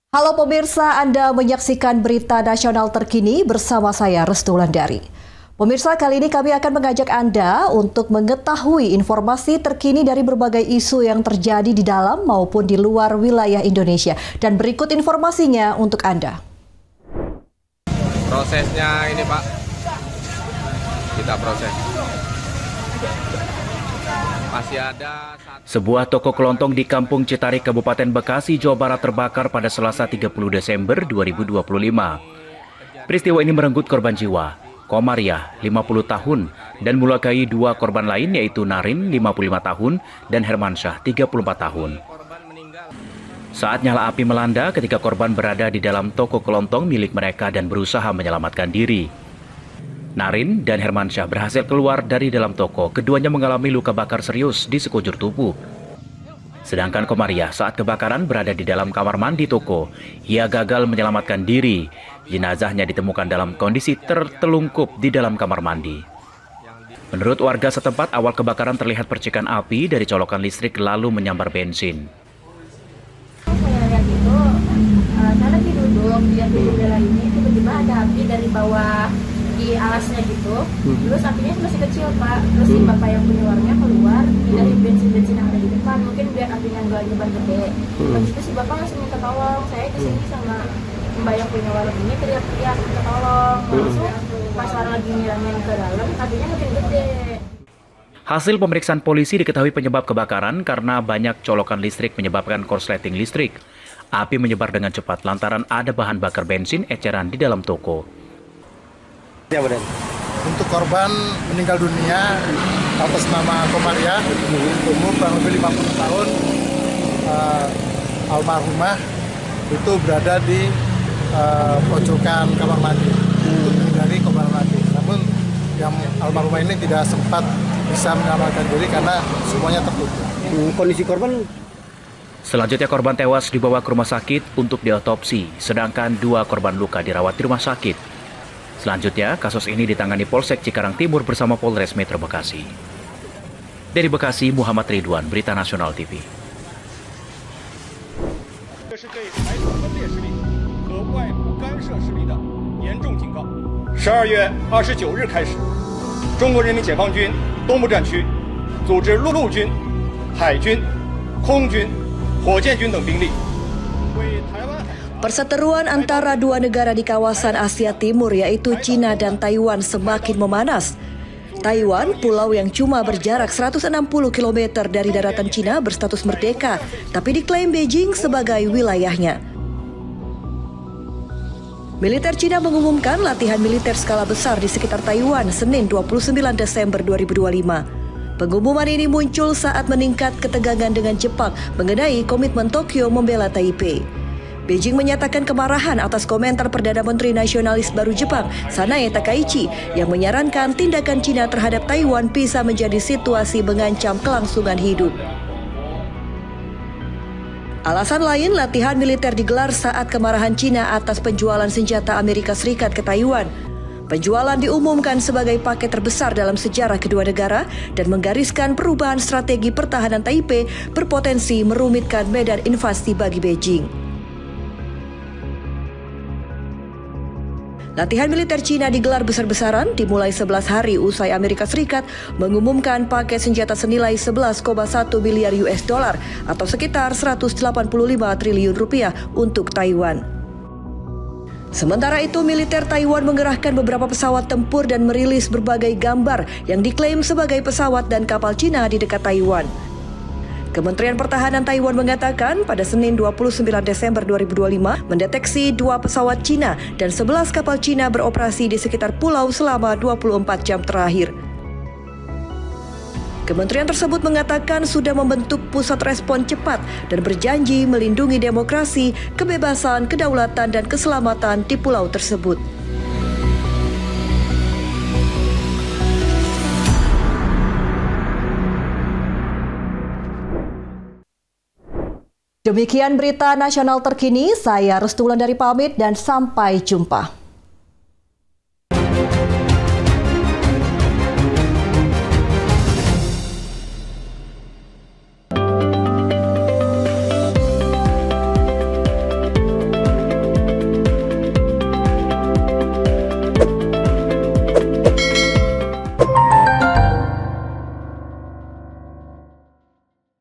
Halo pemirsa, Anda menyaksikan berita nasional terkini bersama saya Restu Wulandari. Pemirsa, kali ini kami akan mengajak Anda untuk mengetahui informasi terkini dari berbagai isu yang terjadi di dalam maupun di luar wilayah Indonesia. Dan berikut informasinya untuk Anda. Prosesnya ini Pak, kita proses. Masih ada sebuah toko kelontong di Kampung Citarik, Kabupaten Bekasi, Jawa Barat terbakar pada Selasa 30 Desember 2025. Peristiwa ini merenggut korban jiwa, Komariah, 50 tahun, dan melukai dua korban lain yaitu Narin, 55 tahun, dan Hermansyah, 34 tahun. Saat nyala api melanda ketika korban berada di dalam toko kelontong milik mereka dan berusaha menyelamatkan diri. Narin dan Hermansyah berhasil keluar dari dalam toko. Keduanya mengalami luka bakar serius di sekujur tubuh. Sedangkan Komariah saat kebakaran berada di dalam kamar mandi toko. Ia gagal menyelamatkan diri. Jenazahnya ditemukan dalam kondisi tertelungkup di dalam kamar mandi. Menurut warga setempat, awal kebakaran terlihat percikan api dari colokan listrik lalu menyambar bensin. Saya lihat itu, saya lagi duduk, lihat di jendela ini, tiba-tiba ada api dari bawah di alasnya gitu. Terus apinya masih kecil Pak, terus si bapak yang punya warungnya keluar dari bensin-bensin yang ada di depan, mungkin biar apinya nggak nyebar gede. Habis itu si bapak langsung minta tolong, saya kesini sama mbak yang punya warung ini teriak-teriak minta tolong. Langsung pas orang lagi nyiramin ke dalam, apinya makin gede. Hasil pemeriksaan polisi diketahui penyebab kebakaran karena banyak colokan listrik menyebabkan korsleting listrik. Api menyebar dengan cepat lantaran ada bahan bakar bensin eceran di dalam toko. Ya, untuk korban meninggal dunia atas nama Komariah, umur kurang lebih 50 tahun, almarhumah itu berada di pojokan kamar mandi untuk menghindari kobaran api. Namun yang almarhumah ini tidak sempat bisa menyelamatkan diri karena semuanya tertutup. Kondisi korban? Selanjutnya korban tewas dibawa ke rumah sakit untuk diotopsi, sedangkan dua korban luka dirawat di rumah sakit. Selanjutnya, kasus ini ditangani Polsek Cikarang Timur bersama Polres Metro Bekasi. Dari Bekasi, Muhammad Ridwan, Berita Nasional TV. 12月29日开始，中国人民解放军东部战区组织陆军、海军、空军、火箭军等兵力，为台湾。 Perseteruan antara dua negara di kawasan Asia Timur yaitu Cina dan Taiwan semakin memanas. Taiwan, pulau yang cuma berjarak 160 km dari daratan Cina berstatus merdeka, tapi diklaim Beijing sebagai wilayahnya. Militer Cina mengumumkan latihan militer skala besar di sekitar Taiwan Senin 29 Desember 2025. Pengumuman ini muncul saat meningkat ketegangan dengan Jepang mengenai komitmen Tokyo membela Taipei. Beijing menyatakan kemarahan atas komentar Perdana Menteri Nasionalis baru Jepang, Sanae Takaichi, yang menyarankan tindakan Cina terhadap Taiwan bisa menjadi situasi mengancam kelangsungan hidup. Alasan lain, latihan militer digelar saat kemarahan Cina atas penjualan senjata Amerika Serikat ke Taiwan. Penjualan diumumkan sebagai paket terbesar dalam sejarah kedua negara dan menggariskan perubahan strategi pertahanan Taipei berpotensi merumitkan medan invasi bagi Beijing. Latihan militer Cina digelar besar-besaran dimulai 11 hari usai Amerika Serikat mengumumkan paket senjata senilai 11,1 miliar US dollar atau sekitar 185 triliun rupiah untuk Taiwan. Sementara itu, militer Taiwan mengerahkan beberapa pesawat tempur dan merilis berbagai gambar yang diklaim sebagai pesawat dan kapal Cina di dekat Taiwan. Kementerian Pertahanan Taiwan mengatakan pada Senin 29 Desember 2025 mendeteksi dua pesawat Cina dan 11 kapal Cina beroperasi di sekitar pulau selama 24 jam terakhir. Kementerian tersebut mengatakan sudah membentuk pusat respon cepat dan berjanji melindungi demokrasi, kebebasan, kedaulatan, dan keselamatan di pulau tersebut. Demikian berita nasional terkini, saya Restu Wulandari pamit dan sampai jumpa.